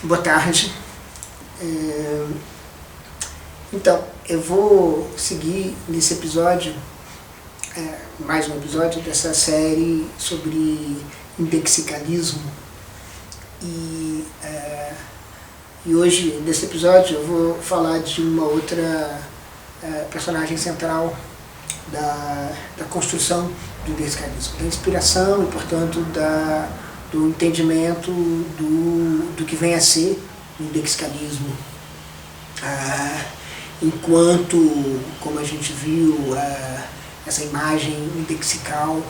Boa tarde. Então, eu vou seguir nesse episódio, mais um episódio dessa série sobre indexicalismo. E hoje, nesse episódio, eu vou falar de uma outra personagem central da construção do indexicalismo, da inspiração e, portanto, do entendimento do que vem a ser o indexicalismo. Enquanto, como a gente viu, essa imagem indexical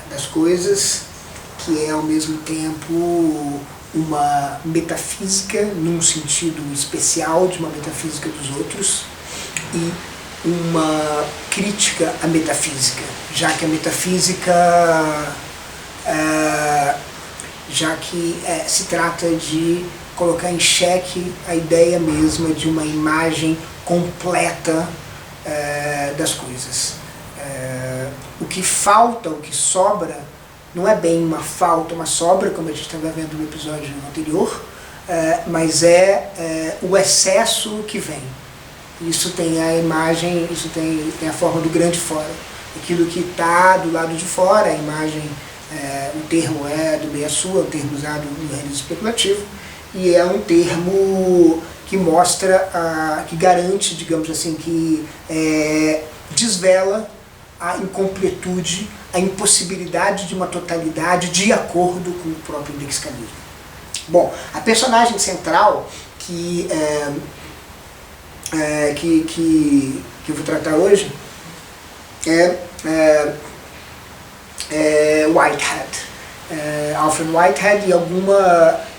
das coisas, que é ao mesmo tempo uma metafísica, num sentido especial de uma metafísica dos outros, e uma crítica à metafísica, já que a metafísica, se trata de colocar em xeque a ideia mesma de uma imagem completa das coisas. O que falta, o que sobra, não é bem uma falta, uma sobra, como a gente estava vendo no episódio anterior, mas é o excesso que vem. Isso tem a imagem, isso tem a forma do grande fora. Aquilo que está do lado de fora, a imagem, o termo é do meia sua, o termo usado no realismo especulativo, e é um termo que mostra, que garante, digamos assim, que desvela a incompletude, a impossibilidade de uma totalidade de acordo com o próprio indexicalismo. Bom, a personagem central que eu vou tratar hoje é Whitehead. Alfred Whitehead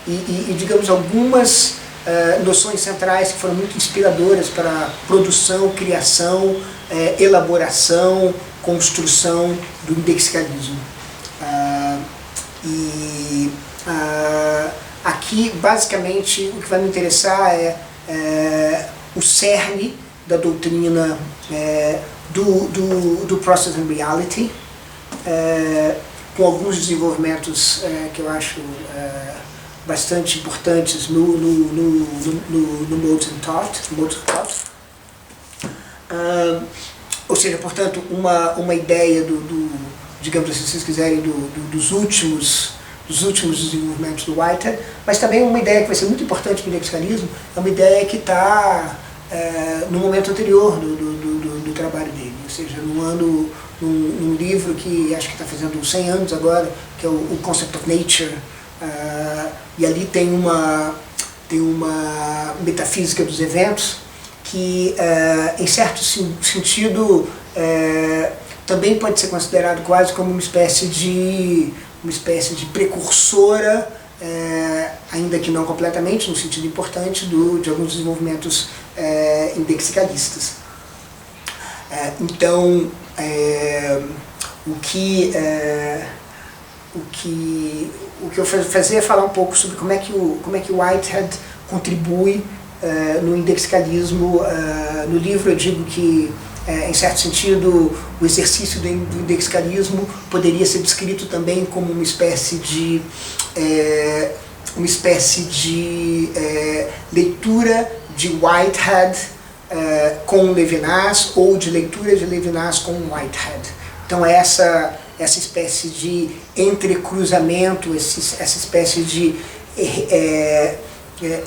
e digamos algumas noções centrais que foram muito inspiradoras para a produção, criação, elaboração, construção do indexicalismo. Aqui, basicamente, o que vai me interessar é o cerne da doutrina do Process and Reality, com alguns desenvolvimentos que eu acho bastante importantes no Modes and Thought. Ou seja, portanto, uma ideia digamos assim, se vocês quiserem, dos últimos desenvolvimentos do Whitehead, mas também uma ideia que vai ser muito importante para o indexicalismo, é uma ideia que está no momento anterior do trabalho dele, ou seja, num livro que acho que está fazendo 100 anos agora, que é o Concept of Nature, e ali tem uma metafísica dos eventos que, em certo sentido, também pode ser considerado quase como uma espécie de precursora, ainda que não completamente, no sentido importante, de alguns desenvolvimentos indexicalistas. Então, o que eu vou fazer é falar um pouco sobre como é que o Whitehead contribui no indexicalismo. No livro eu digo que, em certo sentido, o exercício do indexicalismo poderia ser descrito também como uma espécie de leitura de Whitehead com Levinas, ou de leitura de Levinas com Whitehead. Então essa espécie de entrecruzamento, essa espécie de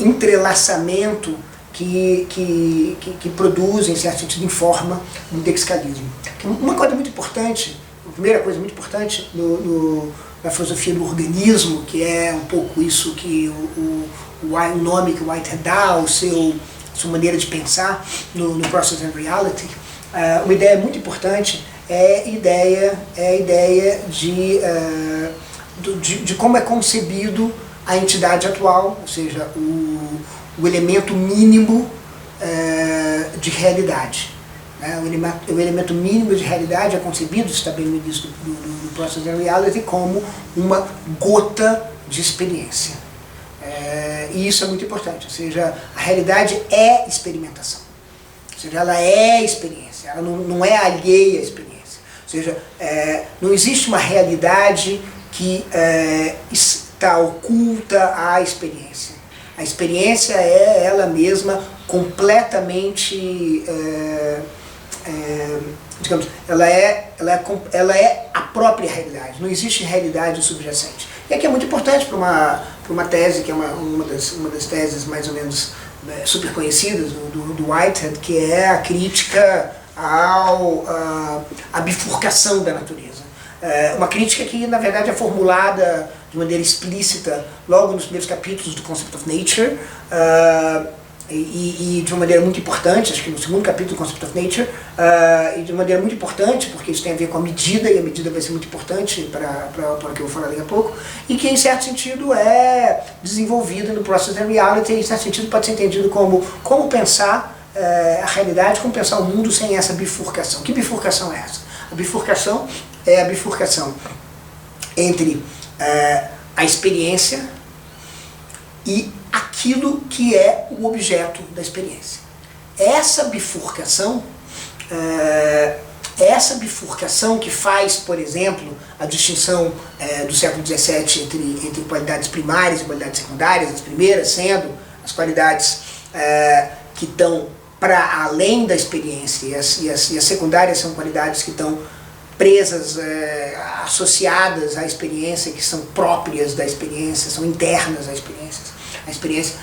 entrelaçamento que produz, em certo sentido, informa o indexicalismo. Uma coisa muito importante, a primeira coisa muito importante na filosofia do organismo, que é um pouco isso que o nome que o Whitehead dá ao sua maneira de pensar no Process and Reality, uma ideia muito importante é a ideia de como é concebido a entidade atual, ou seja, o elemento mínimo de realidade. O elemento mínimo de realidade é concebido, está bem no início do Process and Reality, como uma gota de experiência. E isso é muito importante, ou seja, a realidade é experimentação. Ou seja, ela é experiência, ela não é alheia à experiência. Ou seja, não existe uma realidade que está oculta à experiência. A experiência é ela mesma completamente, digamos, ela é a própria realidade, não existe realidade subjacente. E aqui é muito importante para uma tese, que é uma das teses mais ou menos super conhecidas do Whitehead, que é a crítica à bifurcação da natureza. Uma crítica que, na verdade, é formulada de maneira explícita logo nos primeiros capítulos do Concept of Nature, e de uma maneira muito importante, acho que no segundo capítulo do Concept of Nature, e de uma maneira muito importante, porque isso tem a ver com a medida, e a medida vai ser muito importante para o que eu vou falar daqui a pouco, e que, em certo sentido, é desenvolvida no Process and Reality, e, em certo sentido, pode ser entendido como pensar a realidade, como pensar o mundo sem essa bifurcação. Que bifurcação é essa? A bifurcação é a bifurcação entre a experiência e aquilo que é o objeto da experiência. Essa bifurcação que faz, por exemplo, a distinção do século XVII entre qualidades primárias e qualidades secundárias, as primeiras sendo as qualidades que estão para além da experiência, e as secundárias são qualidades que estão presas, associadas à experiência, que são próprias da experiência, são internas à experiência.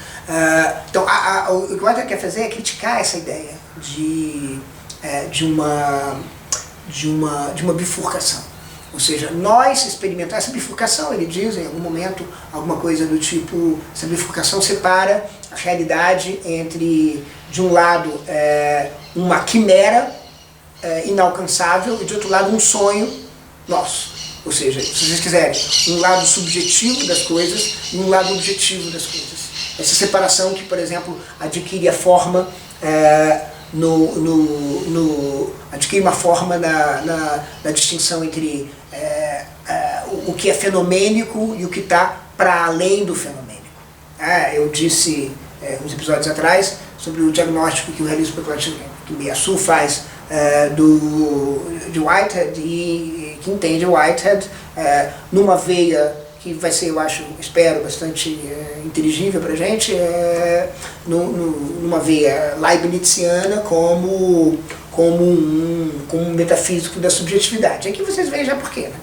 Então, o que o Whitehead quer fazer é criticar essa ideia de uma bifurcação. Ou seja, nós experimentamos essa bifurcação, ele diz em algum momento, alguma coisa do tipo, essa bifurcação separa a realidade entre, de um lado, uma quimera inalcançável, e de outro lado um sonho nosso. Ou seja, se vocês quiserem, um lado subjetivo das coisas e um lado objetivo das coisas. Essa separação que, por exemplo, adquire a forma adquire uma forma na distinção entre o que é fenomênico e o que está para além do fenomênico. Eu disse uns episódios atrás sobre o diagnóstico que o realismo especulativo, que Miyasu faz de Whitehead, e que entende Whitehead numa veia que vai ser, eu acho, espero, bastante inteligível para a gente, numa veia leibniziana como um metafísico da subjetividade. Aqui vocês veem já por quê, né?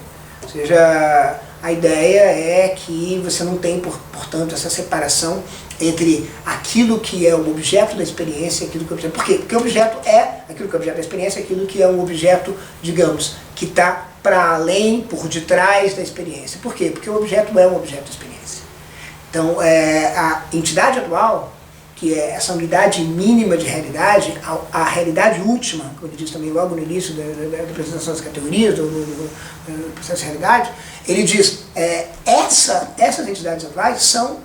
Ou seja, a ideia é que você não tem, portanto, essa separação entre aquilo que é o objeto da experiência e aquilo que é o objeto. Por quê? Porque o objeto é aquilo que é o objeto da experiência, aquilo que é um objeto, digamos, que está para além, por detrás da experiência. Por quê? Porque o objeto é um objeto da experiência. Então, a entidade atual, que é essa unidade mínima de realidade, a realidade última, como ele diz também logo no início da apresentação das categorias, do processo de realidade, ele diz, essas entidades atuais são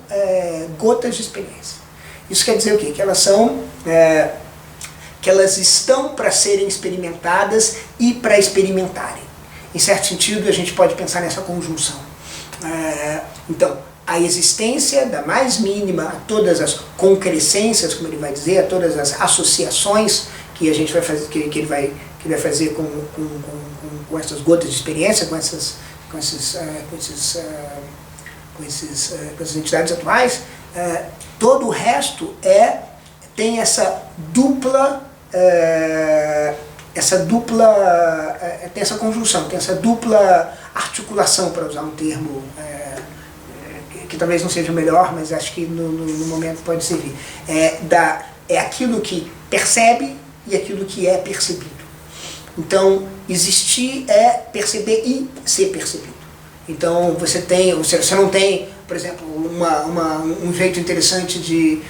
gotas de experiência. Isso quer dizer o quê? Que elas são, que elas estão para serem experimentadas e para experimentarem. Em certo sentido, a gente pode pensar nessa conjunção. Então, a existência da mais mínima a todas as concrescências, como ele vai dizer, a todas as associações que a gente vai fazer, que ele vai fazer com essas gotas de experiência, com essas entidades atuais, todo o resto tem essa dupla tem essa conjunção, tem essa dupla articulação, para usar um termo que talvez não seja o melhor, mas acho que no momento pode servir. É aquilo que percebe e aquilo que é percebido. Então, existir é perceber e ser percebido. Então, você não tem, por exemplo, um jeito interessante de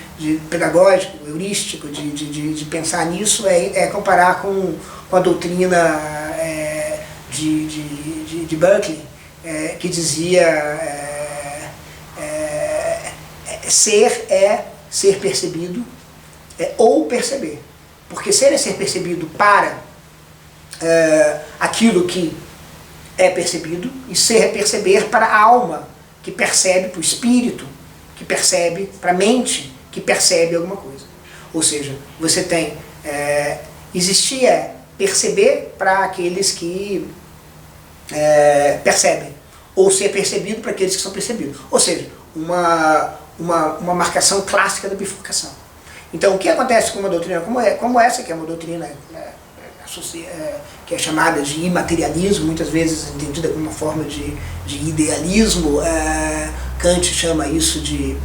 pedagógico, heurístico, de pensar nisso, é comparar com a doutrina de Berkeley, que dizia ser é ser percebido ou perceber. Porque ser é ser percebido para aquilo que é percebido, e ser é perceber para a alma, que percebe, para o espírito, que percebe, para a mente, que percebe alguma coisa. Ou seja, você tem existir é perceber para aqueles que percebem. ou ser percebido para aqueles que são percebidos. Ou seja, uma marcação clássica da bifurcação. Então, o que acontece com uma doutrina como essa, que é uma doutrina que é chamada de imaterialismo, muitas vezes entendida como uma forma de idealismo, Kant chama isso de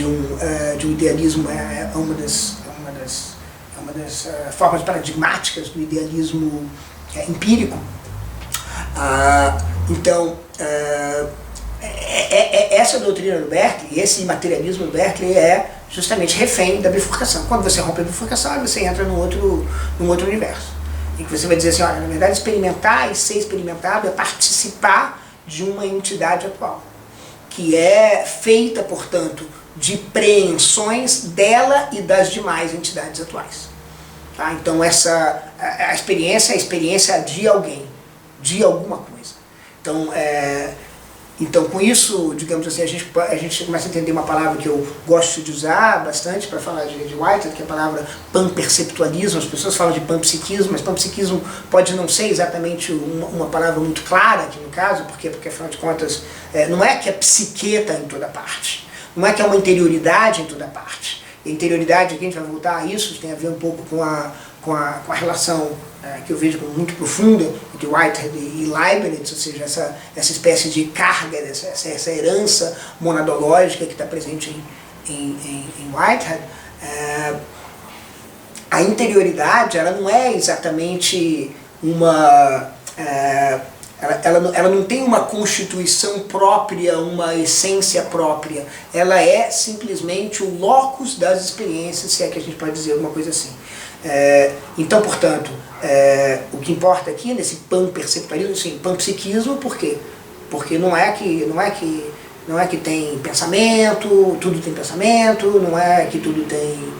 um idealismo, é uma das formas paradigmáticas do idealismo empírico. Então, essa doutrina do Berkeley, esse materialismo do Berkeley é justamente refém da bifurcação. Quando você rompe a bifurcação, você entra num outro universo. Em que você vai dizer assim, olha, na verdade experimentar e ser experimentado é participar de uma entidade atual, que é feita, portanto, de preensões dela e das demais entidades atuais. Tá? Então a experiência é a experiência de alguém, de alguma coisa. Então com isso, digamos assim, a gente começa a entender uma palavra que eu gosto de usar bastante para falar de Whitehead, que é a palavra panperceptualismo. As pessoas falam de panpsiquismo, mas panpsiquismo pode não ser exatamente uma palavra muito clara aqui no caso, porque afinal de contas, não é que a psique está em toda parte, não é que é uma interioridade em toda parte. E a interioridade, aqui a gente vai voltar a isso, tem a ver um pouco com a relação que eu vejo como muito profunda entre Whitehead e Leibniz, ou seja, essa espécie de carga, essa herança monadológica que está presente em Whitehead. A interioridade, ela não é exatamente ela não tem uma constituição própria, uma essência própria. Ela é simplesmente o locus das experiências, se é que a gente pode dizer alguma coisa assim. Então, portanto, o que importa aqui nesse panperceptualismo, assim, panpsiquismo, por quê? Porque não é que tem pensamento, tudo tem pensamento, não é que tudo tem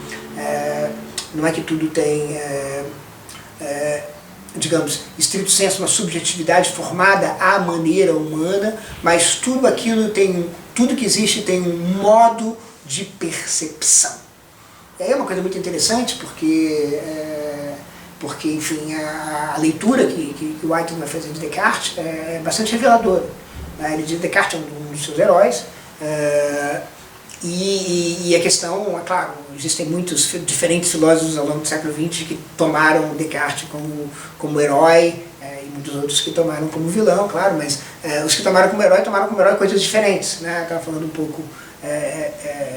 digamos, estrito senso, uma subjetividade formada à maneira humana, mas tudo que existe tem um modo de percepção. E aí é uma coisa muito interessante, porque enfim, a leitura que Whitehead vai fazer de Descartes é bastante reveladora. Ele diz que Descartes é um dos seus heróis, e a questão, é claro, existem muitos diferentes filósofos ao longo do século XX que tomaram Descartes como herói, e muitos outros que tomaram como vilão, claro, mas os que tomaram como herói coisas diferentes. Né? Estava falando um pouco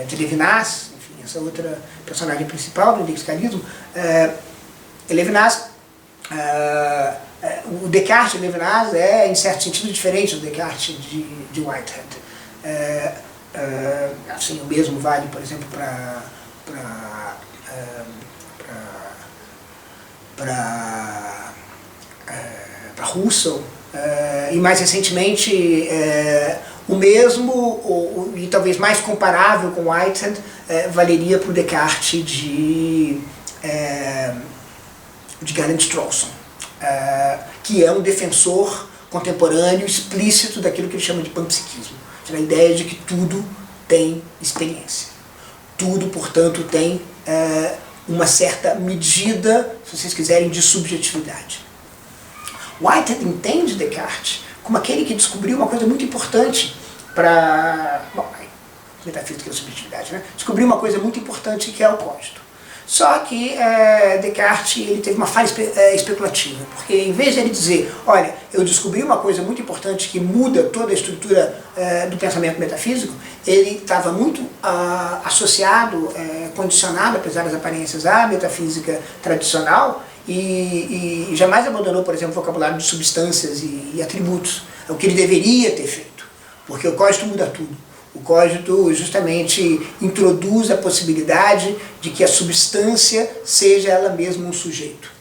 de Levinas, enfim, essa outra personagem principal do indexicalismo. Levinas, o Descartes de Levinas é, em certo sentido, diferente do Descartes de Whitehead. Assim, o mesmo vale, por exemplo, para Husserl, e mais recentemente o mesmo, e talvez mais comparável com Whitehead, valeria para o Descartes de Gerhard Strawson, que é um defensor contemporâneo explícito daquilo que ele chama de panpsiquismo. A ideia de que tudo tem experiência. Tudo, portanto, tem uma certa medida, se vocês quiserem, de subjetividade. Whitehead entende Descartes como aquele que descobriu uma coisa muito importante para... Bom, metafísica da subjetividade, né? Descobriu uma coisa muito importante que é o cogito. Só que Descartes ele teve uma falha especulativa, porque em vez de ele dizer, olha, eu descobri uma coisa muito importante que muda toda a estrutura do pensamento metafísico, ele estava muito associado, condicionado, apesar das aparências, à metafísica tradicional, e jamais abandonou, por exemplo, o vocabulário de substâncias e atributos, o que ele deveria ter feito, porque o cogito muda tudo. O cogito justamente introduz a possibilidade de que a substância seja ela mesma um sujeito.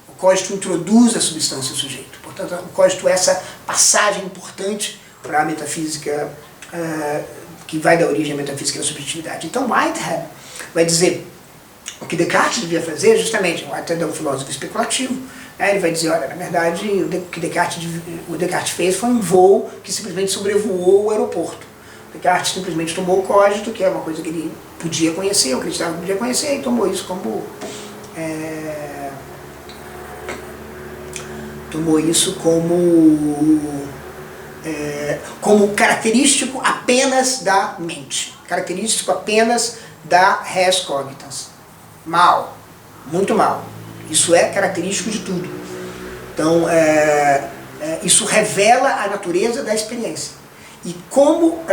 O cogito introduz a substância ao sujeito. Portanto, o cogito é essa passagem importante para a metafísica, que vai dar origem à metafísica da subjetividade. Então Whitehead vai dizer o que Descartes devia fazer, justamente, Whitehead é um filósofo especulativo, ele vai dizer, olha, na verdade, o que Descartes fez foi um voo que simplesmente sobrevoou o aeroporto. Descartes simplesmente tomou o cogito, que é uma coisa que ele podia conhecer, eu acreditava que podia conhecer, e tomou isso como como característico apenas da mente, característico apenas da res cogitans. Mal, muito mal. Isso é característico de tudo. Então, isso revela a natureza da experiência. E como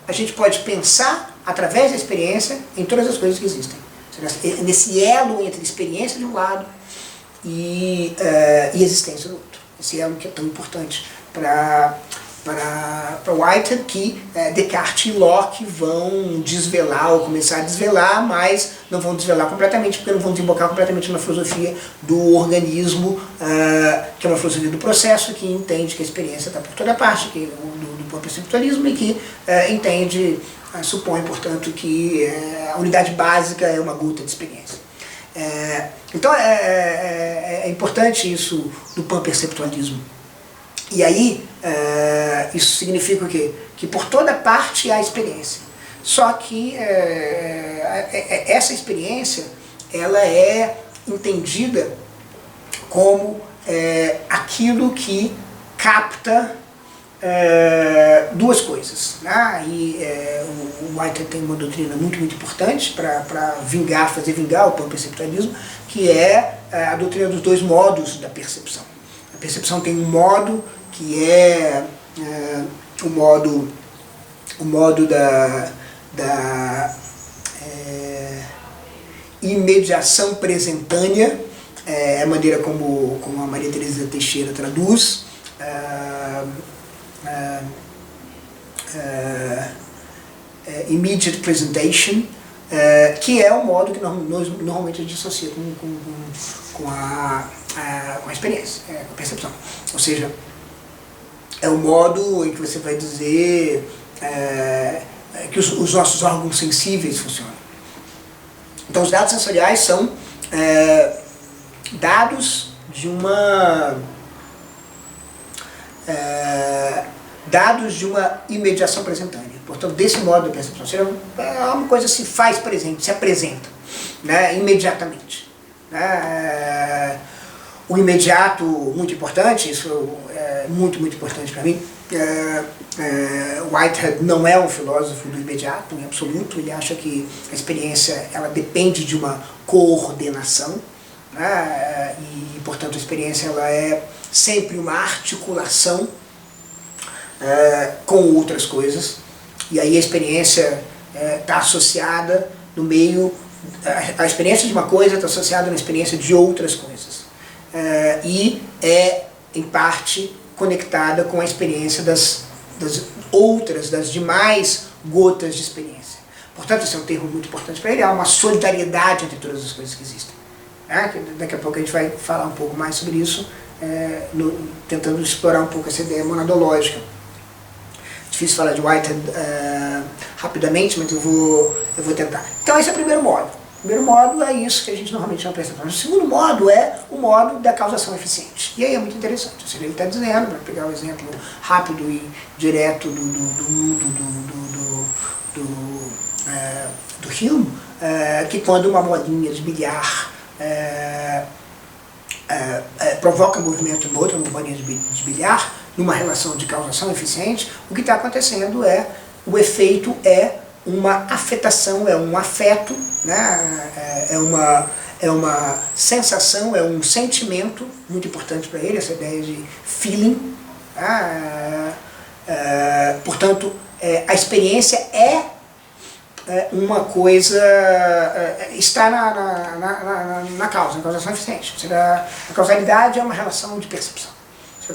a gente pode pensar, através da experiência, em todas as coisas que existem. Nesse elo entre experiência de um lado e existência do outro. Esse elo que é tão importante para Whitehead, que Descartes e Locke vão desvelar, ou começar a desvelar, mas não vão desvelar completamente, porque não vão desembocar completamente na filosofia do organismo, que é uma filosofia do processo, que entende que a experiência está por toda parte, que, do perceptualismo, e que supõe, portanto, que a unidade básica é uma gota de experiência. Então é importante isso do panperceptualismo. E aí, isso significa o quê? Que por toda parte há experiência. Só que essa experiência, ela é entendida como aquilo que capta duas coisas, né? E o Whitehead tem uma doutrina muito importante para fazer vingar o panperceptualismo, que é a doutrina dos dois modos da percepção. A percepção tem um modo que é o modo da imediação presentânea, é a maneira como a Maria Teresa Teixeira traduz, immediate presentation, que é o modo que normalmente a gente associa com a experiência, com a percepção. Ou seja, é o modo em que você vai dizer que os nossos órgãos sensíveis funcionam. Então, os dados sensoriais são dados de uma imediação presentânea. Portanto, desse modo de percepção, uma coisa se faz presente, se apresenta, né, imediatamente. O imediato, muito importante, isso é muito importante para mim. Whitehead não é um filósofo do imediato, em absoluto. Ele acha que a experiência ela depende de uma coordenação, né? E, portanto, a experiência ela é sempre uma articulação com outras coisas. E aí a experiência está associada no meio... A experiência de uma coisa está associada na experiência de outras coisas. E é, em parte, conectada com a experiência das demais gotas de experiência. Portanto, esse é um termo muito importante para ele, há uma solidariedade entre todas as coisas que existem. Daqui a pouco a gente vai falar um pouco mais sobre isso, tentando explorar um pouco essa ideia monadológica. Difícil falar de Whitehead rapidamente, mas eu vou tentar. Então esse é o primeiro modo. O primeiro modo é isso que a gente normalmente chama de percepção. O segundo modo é o modo da causação eficiente. E aí é muito interessante. Ou seja, ele está dizendo, para pegar o exemplo rápido e direto do mundo do Hume, que quando uma bolinha de bilhar provoca movimento em outra bolinha de bilhar, numa relação de causação eficiente, o que está acontecendo o efeito é uma afetação, é um afeto, né? é uma sensação, é um sentimento muito importante para ele, essa ideia de feeling. Portanto, a experiência é uma coisa, está na causa, na causação eficiente. Ou seja, a causalidade é uma relação de percepção.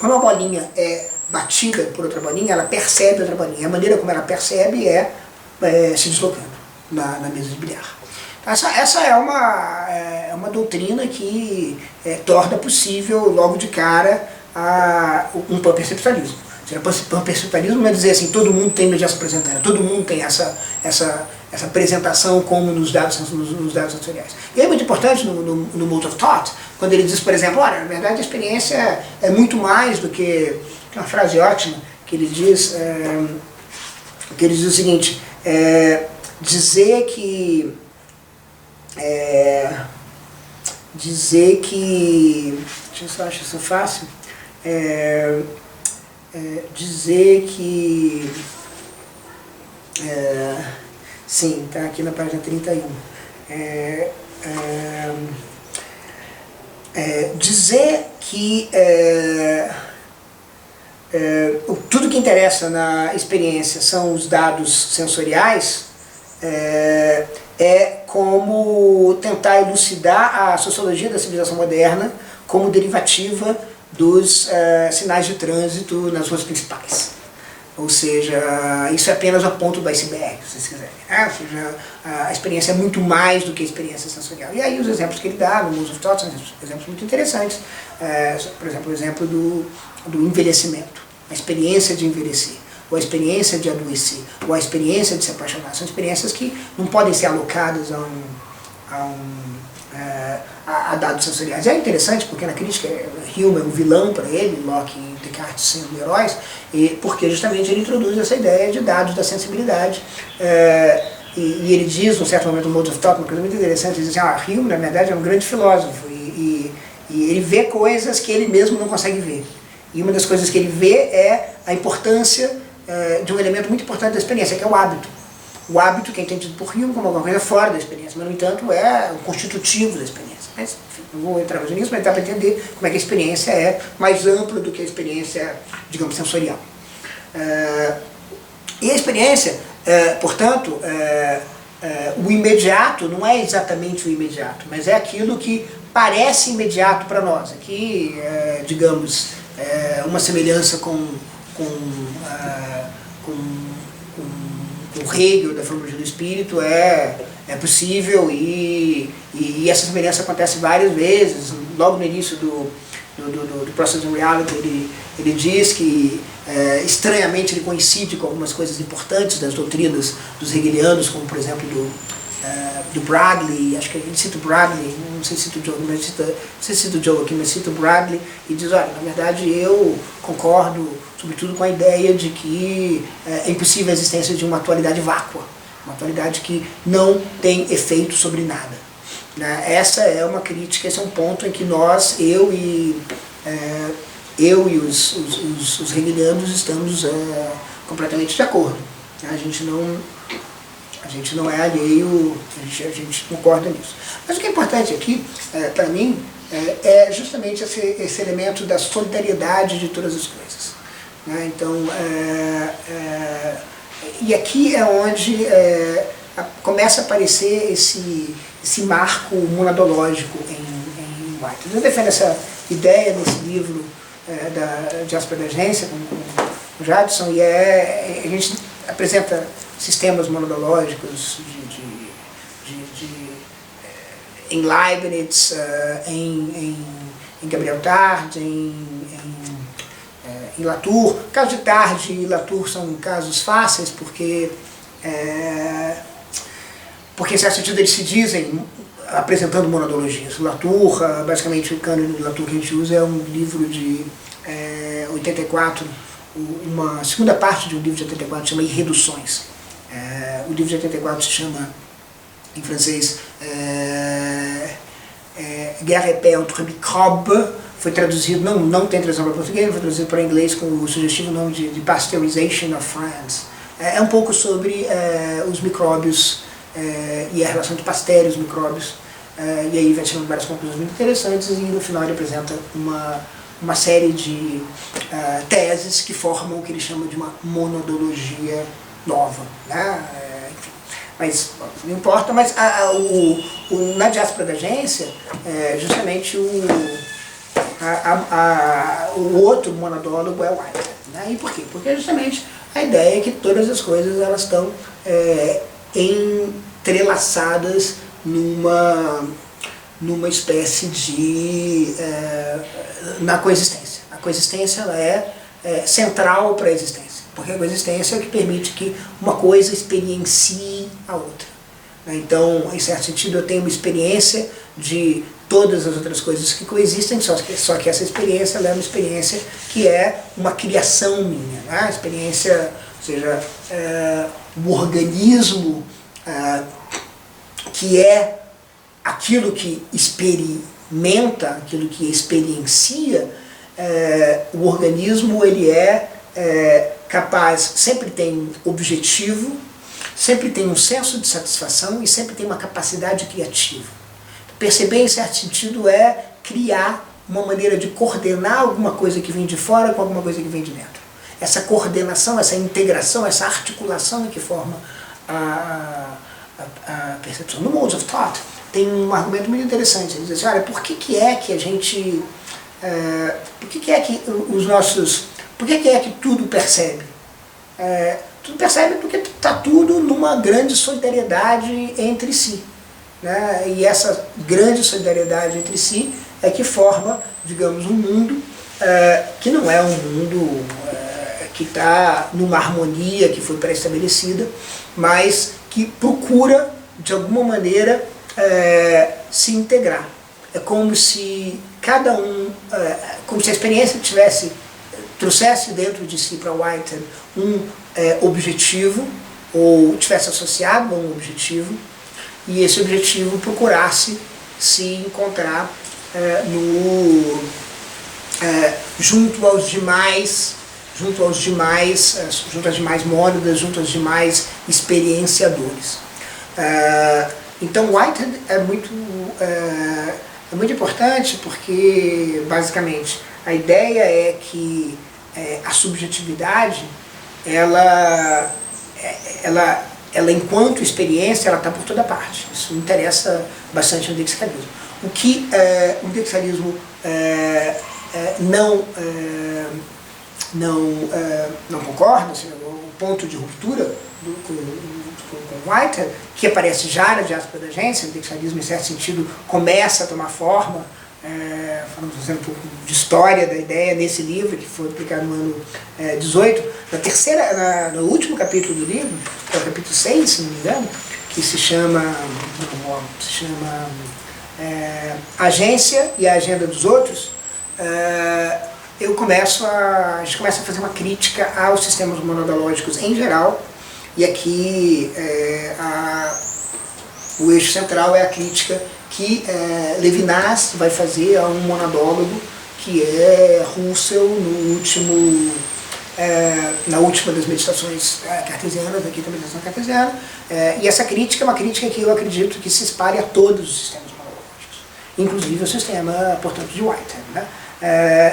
Quando uma bolinha é batida por outra bolinha, ela percebe outra bolinha. A maneira como ela percebe é se deslocando na mesa de bilhar. Essa é uma doutrina que torna possível, logo de cara, um panperceptualismo. Panperceptualismo não é dizer assim, todo mundo tem mediação presentânea, todo mundo tem essa apresentação como nos dados sensoriais. E é muito importante no Mode of Thought, quando ele diz, por exemplo, olha, na verdade a experiência é muito mais do que uma frase ótima, que ele diz o seguinte, dizer que deixa eu ver se eu acho isso fácil, dizer que... sim, está aqui na página 31. Dizer que tudo que interessa na experiência são os dados sensoriais é como tentar elucidar a sociologia da civilização moderna como derivativa dos sinais de trânsito nas ruas principais. Ou seja, isso é apenas a ponta do iceberg, se vocês quiserem. Ou seja, a experiência é muito mais do que a experiência sensorial. E aí os exemplos que ele dá no Moons of Thought são exemplos muito interessantes. Por exemplo, o exemplo do envelhecimento, a experiência de envelhecer, ou a experiência de adoecer, ou a experiência de se apaixonar. São experiências que não podem ser alocadas a dados sensoriais. É interessante porque na crítica Hume é um vilão para ele, Locke e Descartes sendo heróis, porque justamente ele introduz essa ideia de dados da sensibilidade. E ele diz, num certo momento, no Moons of Thought, uma coisa muito interessante, ele diz assim, Hume, na verdade, é um grande filósofo, e ele vê coisas que ele mesmo não consegue ver. E uma das coisas que ele vê é a importância de um elemento muito importante da experiência, que é o hábito. O hábito que é entendido por Hume como alguma coisa fora da experiência, mas, no entanto, é o constitutivo da experiência. Mas, enfim, não vou entrar mais nisso, mas dá para entender como é que a experiência é mais ampla do que a experiência, digamos, sensorial. E a experiência, portanto, o imediato não é exatamente o imediato, mas é aquilo que parece imediato para nós. Aqui, digamos, uma semelhança com o Hegel da filosofia do espírito é possível, e essa semelhança acontece várias vezes. Logo no início do Process in Reality ele diz que estranhamente ele coincide com algumas coisas importantes das doutrinas dos hegelianos, como por exemplo do Bradley. Acho que ele cita o Bradley, não sei se cita o Joe, mas cita o Joe aqui, mas cita o Bradley, e diz, olha, na verdade eu concordo sobretudo com a ideia de que é impossível a existência de uma atualidade vácua, uma atualidade que não tem efeito sobre nada. Essa é uma crítica, esse é um ponto em que nós, eu e os hegelianos estamos completamente de acordo. A gente não é alheio, a gente concorda nisso. Mas o que é importante aqui, para mim, é justamente esse elemento da solidariedade de todas as coisas. Então, e aqui é onde começa a aparecer esse marco monadológico em White. Eu defendo essa ideia nesse livro da diáspora da agência, com o Jadson, e a gente apresenta sistemas monadológicos em Leibniz, em Gabriel Tarde, em Latour. O caso de Tarde e Latour são casos fáceis porque em certo sentido eles se dizem apresentando monadologias. Latour, basicamente o cânone de Latour que a gente usa é um livro de 84, uma segunda parte de um livro de 84 chama Irreduções. O livro de 84 se chama, em francês, Guerre et paix entre microbes. Foi traduzido, não tem tradução para português, foi traduzido para inglês com o sugestivo nome de Pasteurization of France. É um pouco sobre os micróbios e a relação de Pasteur e os micróbios. E aí vai tirando várias conclusões muito interessantes, e no final ele apresenta uma série de teses que formam o que ele chama de uma monodologia nova. Enfim, mas não importa, mas na diáspora da agência, justamente o outro monadólogo é o White. E por quê? Porque justamente a ideia é que todas as coisas elas estão entrelaçadas numa espécie de... na coexistência. A coexistência ela é central para a existência, porque a coexistência é o que permite que uma coisa experiencie a outra. Então, em certo sentido, eu tenho uma experiência de todas as outras coisas que coexistem, só que essa experiência ela é uma experiência que é uma criação minha. A experiência, ou seja, o organismo que é aquilo que experimenta, aquilo que experiencia, o organismo ele é capaz, sempre tem objetivo, sempre tem um senso de satisfação e sempre tem uma capacidade criativa. Perceber, em certo sentido, é criar uma maneira de coordenar alguma coisa que vem de fora com alguma coisa que vem de dentro. Essa coordenação, essa integração, essa articulação é que forma a percepção. No Modes of Thought tem um argumento muito interessante. Ele diz assim, olha, por que é que a gente... por que é que os nossos... Por que é que tudo percebe? Tudo percebe porque está tudo numa grande solidariedade entre si. Né? E essa grande solidariedade entre si é que forma, digamos, um mundo que não é um mundo que está numa harmonia que foi pré-estabelecida, mas que procura, de alguma maneira, se integrar. É como se cada um, como se a experiência trouxesse dentro de si para Whitehead um objetivo, ou tivesse associado a um objetivo, e esse objetivo procurasse se encontrar junto às demais mônadas, junto às demais experienciadores. Então Whitehead é muito importante porque, basicamente, a ideia é que a subjetividade, ela enquanto experiência, ela está por toda parte. Isso me interessa bastante no Dixialismo. O que o Dixialismo não concorda, assim, o ponto de ruptura com Whitehead, que aparece já na Diáspora da Agência, o Dixialismo, em certo sentido, começa a tomar forma, falando, por exemplo, de história da ideia nesse livro, que foi publicado no ano 18, no último capítulo do livro, que é o capítulo 6, se não me engano, que se chama Agência e a Agenda dos Outros, a gente começa a fazer uma crítica aos sistemas monodológicos em geral, e aqui o eixo central é a crítica que Levinas vai fazer a um monadólogo, que é Russell, na última das meditações cartesianas, aqui da meditação cartesiana, e essa crítica é uma crítica que eu acredito que se espalha a todos os sistemas monológicos, inclusive o sistema, portanto, de Whitehead, né?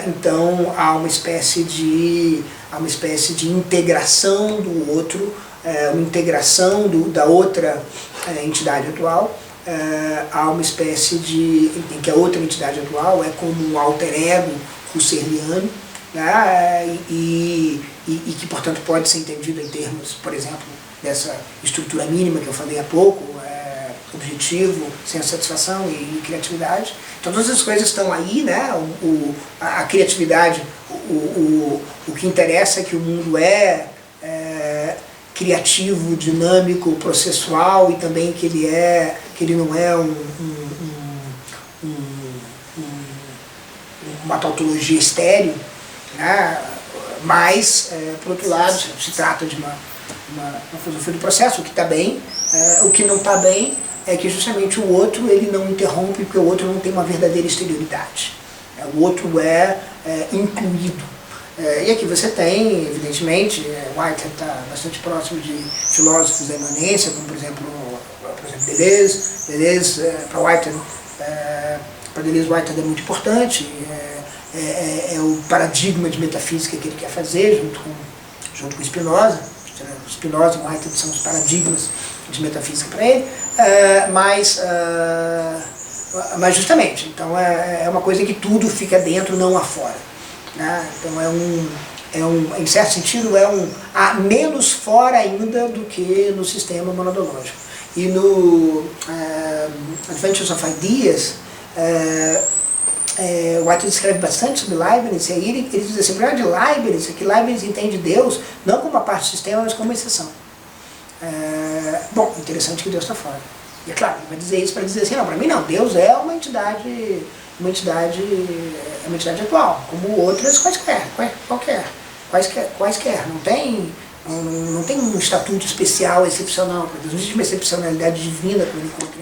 Então há uma espécie de integração do outro, uma integração da outra entidade atual, há uma espécie em que a outra entidade atual é como um alter ego husserliano, né, e que, portanto, pode ser entendido em termos, por exemplo, dessa estrutura mínima que eu falei há pouco, objetivo, senso de satisfação e criatividade. Então todas as coisas estão aí, né? A criatividade, o que interessa é que o mundo é criativo, dinâmico, processual, e também que ele não é uma tautologia estéril, né? Mas, por outro lado, se trata de uma filosofia do processo, o que está bem, o que não está bem é que justamente o outro ele não interrompe, porque o outro não tem uma verdadeira exterioridade. O outro é incluído. E aqui você tem, evidentemente, Whitehead está bastante próximo de filósofos da imanência, como por exemplo Deleuze. Deleuze, para Deleuze, Whitehead é muito importante, é o paradigma de metafísica que ele quer fazer, junto com Spinoza. Spinoza e Whitehead são os paradigmas de metafísica para ele, mas justamente, então é uma coisa que tudo fica dentro, não afora, né? Então em certo sentido, há menos fora ainda do que no sistema monodológico. E no Adventures of Ideas, Whitehead escreve bastante sobre Leibniz, e aí ele diz assim, o problema de Leibniz é que Leibniz entende Deus não como uma parte do sistema, mas como uma exceção. Bom, interessante que Deus está fora. E é claro, ele vai dizer isso para dizer assim, não, para mim não, Deus é uma entidade atual, como outras quaisquer. Não tem um estatuto especial, excepcional para Deus, não existe uma excepcionalidade divina que eu encontro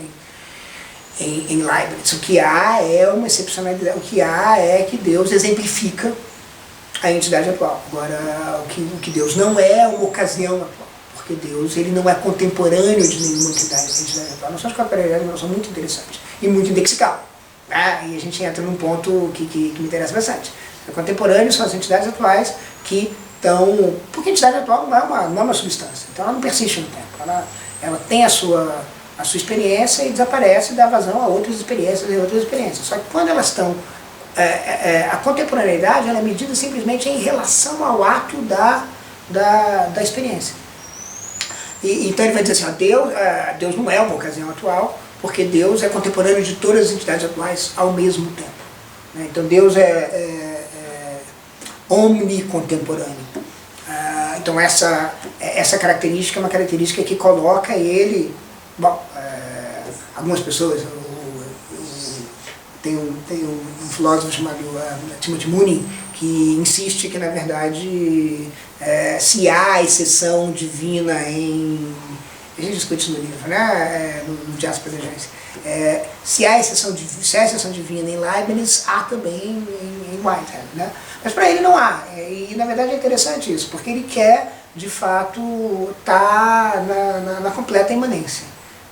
em Leibniz. O que há é uma excepcionalidade, o que há é que Deus exemplifica a entidade atual. Agora, o que Deus não é uma ocasião atual, porque Deus ele não é contemporâneo de nenhuma entidade atual. Nós somos contemporâneos, nós somos muito interessantes e muito indexical. E a gente entra num ponto que me interessa bastante. Contemporâneos são as entidades atuais que estão... Porque a entidade atual não é uma substância, então ela não persiste no tempo. Ela tem a sua experiência e desaparece e dá vazão a outras experiências e outras experiências. Só que quando elas estão... a contemporaneidade ela é medida simplesmente em relação ao ato da experiência. Então ele vai dizer assim, Deus não é uma ocasião atual, porque Deus é contemporâneo de todas as entidades atuais ao mesmo tempo. Então Deus é omnicontemporâneo. Então essa característica é uma característica que coloca ele... Bom, algumas pessoas... Tem um filósofo chamado Timothy Mooney que insiste que, na verdade, se há exceção divina em... A gente discute isso no livro, né? No Jasper Legends. Se há exceção divina em Leibniz, há também em Whitehead, né? Mas para ele não há. E, na verdade, é interessante isso, porque ele quer, de fato, estar na completa imanência.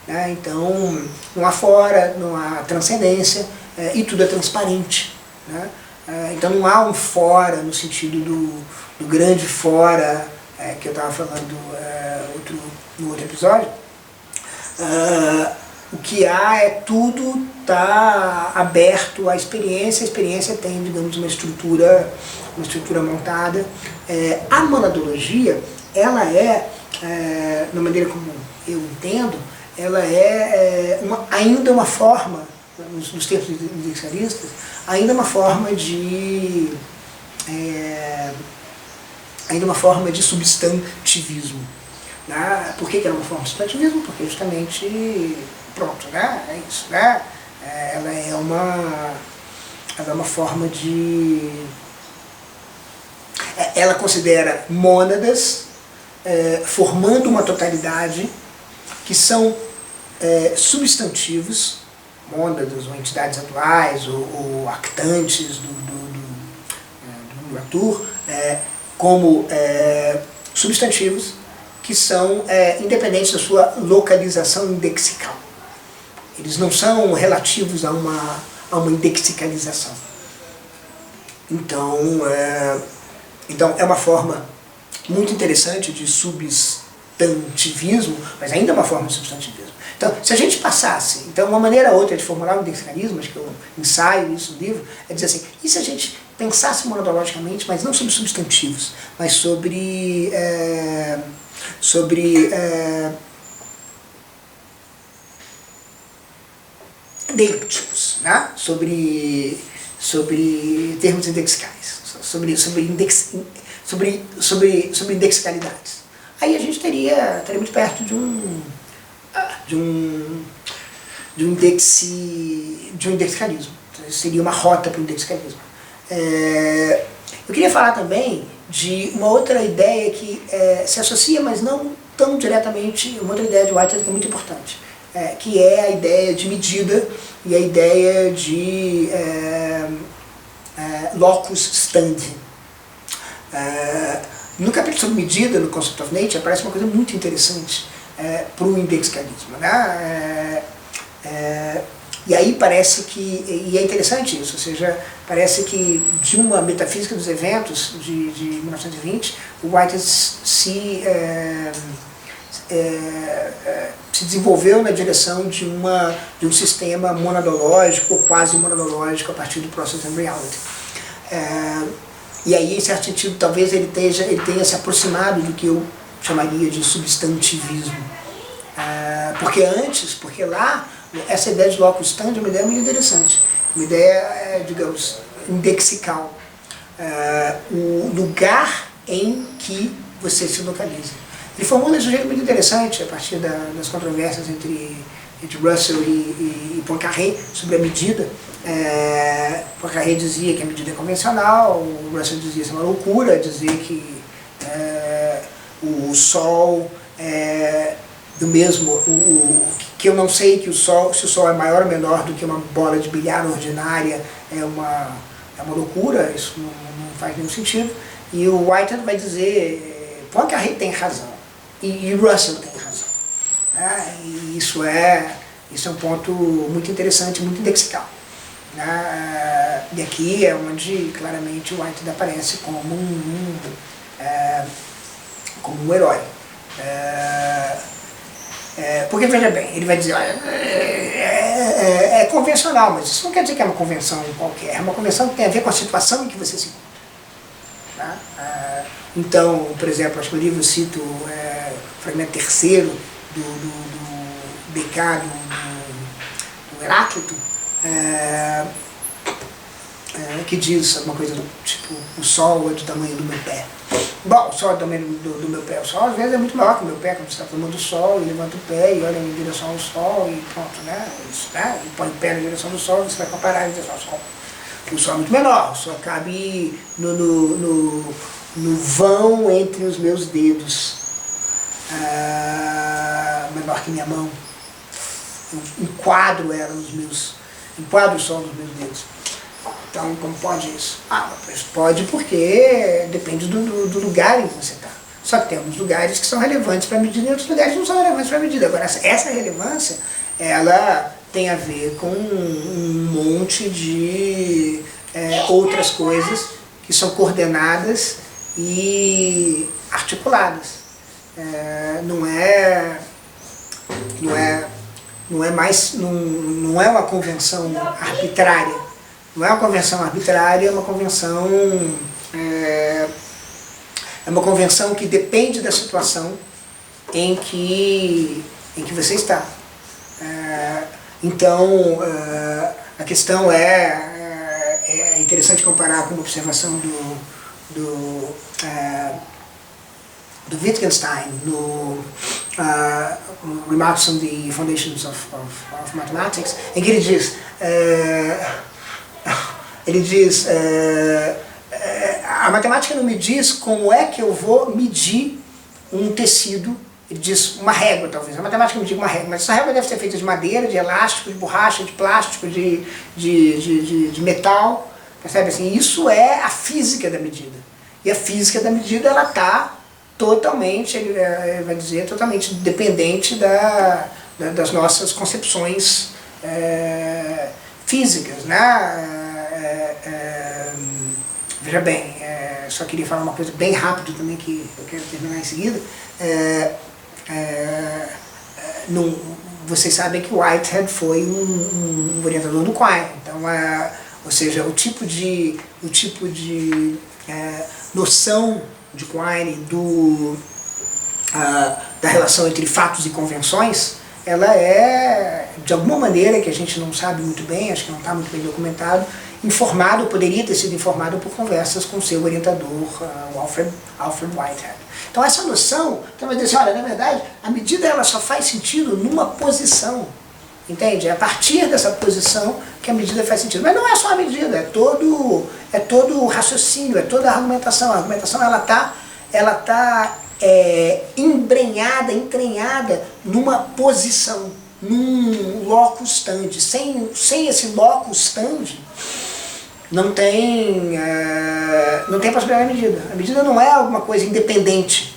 Né? Então, não há fora, não há transcendência, e tudo é transparente. Né? Então não há um fora no sentido do grande fora que eu estava falando no outro episódio. O que há é tudo está aberto à experiência, a experiência tem, digamos, uma estrutura montada. A monadologia, ela na maneira como eu entendo, ela ainda uma forma, nos termos indexialistas, ainda uma forma de substantivismo. Né? Por que é uma forma de substantivismo? Porque justamente, pronto, né? É isso. Né? Ela é uma forma de... Ela considera mônadas formando uma totalidade que são substantivos, mônadas ou entidades atuais ou actantes do mundo Arthur, como substantivos que são independentes da sua localização indexical. Eles não são relativos a uma indexicalização. Então é uma forma muito interessante de substantivismo, mas ainda é uma forma de substantivismo. Então, se a gente passasse, uma maneira ou outra de formular o indexicalismo, acho que eu ensaio isso no livro, é dizer assim, e se a gente pensasse monadologicamente, mas não sobre substantivos, mas sobre deípticos, né? sobre termos indexicais, sobre indexicalidades. Aí a gente estaria muito perto de um indexicalismo. Seria uma rota para o indexicalismo. Eu queria falar também de uma outra ideia que se associa, mas não tão diretamente, uma outra ideia de Whitehead que é muito importante, que é a ideia de medida e a ideia de locus standi. No capítulo sobre medida, no Concept of Nature, aparece uma coisa muito interessante para o indexicalismo. Né? E aí parece que, e é interessante isso, ou seja, parece que de uma metafísica dos eventos de 1920, o Whitehead se desenvolveu na direção de um sistema monadológico ou quase monadológico a partir do Process and Reality. E aí, em certo sentido, talvez ele tenha se aproximado do que eu chamaria de substantivismo. Porque lá, essa ideia de locus standi é uma ideia muito interessante. Uma ideia, digamos, indexical. O lugar em que você se localiza. Ele formula isso de um jeito muito interessante, a partir das controvérsias entre Russell e Poincaré sobre a medida. Poincaré dizia que a medida é convencional, o Russell dizia que é uma loucura, dizer que o Sol do mesmo, que eu não sei que se o Sol é maior ou menor do que uma bola de bilhar ordinária, é uma loucura, isso não faz nenhum sentido. E o Whitehead vai dizer, Poincaré tem razão, e Russell tem razão. Né? E isso é um ponto muito interessante, muito indexicável. Né? E aqui é onde claramente o Whitehead aparece como um herói. Porque, veja bem, ele vai dizer, olha, é convencional, mas isso não quer dizer que é uma convenção qualquer, é uma convenção que tem a ver com a situação em que você se encontra. Tá? Então, por exemplo, acho que no livro eu cito o fragmento terceiro do DK, do Heráclito, que diz alguma coisa do tipo, o sol é do tamanho do meu pé. Bom, o sol é do tamanho do meu pé. O sol às vezes é muito maior que o meu pé, quando você está tomando o sol, e levanta o pé e olha em direção ao sol e pronto, né? Isso, né? E põe o pé na direção do sol, você vai comparar em direção ao sol. O sol é muito menor, o sol cabe no vão entre os meus dedos, menor que minha mão. Eu enquadro o sol nos meus dedos. Então, como pode isso? Pode porque depende do lugar em que você está. Só que tem alguns lugares que são relevantes para a medida e outros lugares que não são relevantes para a medida. Agora, essa relevância, ela tem a ver com um monte de outras coisas que são coordenadas e articuladas. Não é uma convenção arbitrária. Não é uma convenção arbitrária, é uma convenção que depende da situação em que você está. Então, a questão é interessante comparar com uma observação do Wittgenstein no Remarks on the Foundations of Mathematics, em que ele diz, a matemática não me diz como é que eu vou medir um tecido. Ele diz uma régua, talvez. A matemática me diga uma régua, mas essa régua deve ser feita de madeira, de elástico, de borracha, de plástico, de metal. Percebe assim? Isso é a física da medida. E a física da medida, ela está totalmente, ele vai dizer, totalmente dependente das nossas concepções físicas, né? Veja bem, só queria falar uma coisa bem rápido também, que eu quero terminar em seguida. Vocês sabem que Whitehead foi um orientador do Quine, então, ou seja, o tipo de noção de Quine da relação entre fatos e convenções, ela é, de alguma maneira, que a gente não sabe muito bem, acho que não está muito bem documentado, poderia ter sido informado por conversas com seu orientador, o Alfred Whitehead. Então essa noção, então vai dizer assim, olha, na verdade, a medida ela só faz sentido numa posição, entende? É a partir dessa posição que a medida faz sentido. Mas não é só a medida, é todo o raciocínio, é toda a argumentação. A argumentação ela tá entranhada numa posição, num locus standi. Sem esse locus standi, não tem possibilidade de medida. A medida não é alguma coisa independente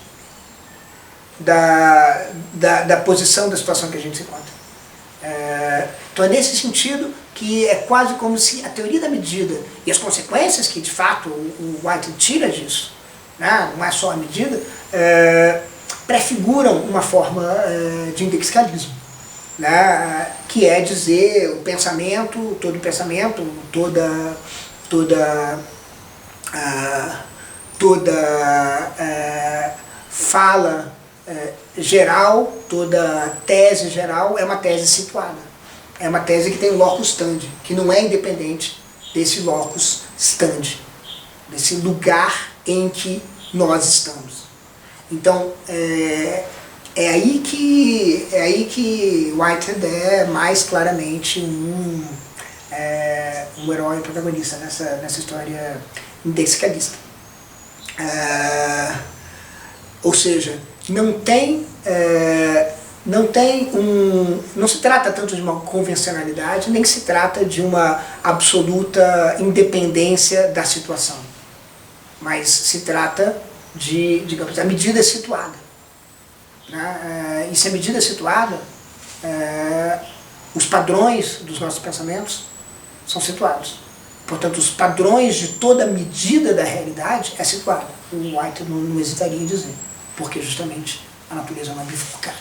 da posição da situação que a gente se encontra. Então é nesse sentido que é quase como se a teoria da medida e as consequências que de fato o Whitehead tira disso, né, não é só a medida, prefiguram uma forma de indexicalismo, né, que é dizer o pensamento, toda fala geral, toda tese geral é uma tese situada. É uma tese que tem um locus standi, que não é independente desse locus standi, desse lugar em que nós estamos. Então, é aí que Whitehead é mais claramente um herói protagonista nessa história indexicalista. Ou seja, não se trata tanto de uma convencionalidade, nem se trata de uma absoluta independência da situação. mas se trata de, digamos, a medida é situada. Né? E se a medida é situada, os padrões dos nossos pensamentos são situados. Portanto, os padrões de toda medida da realidade é situada. O White não hesitaria em dizer, porque justamente a natureza não é bifurcada.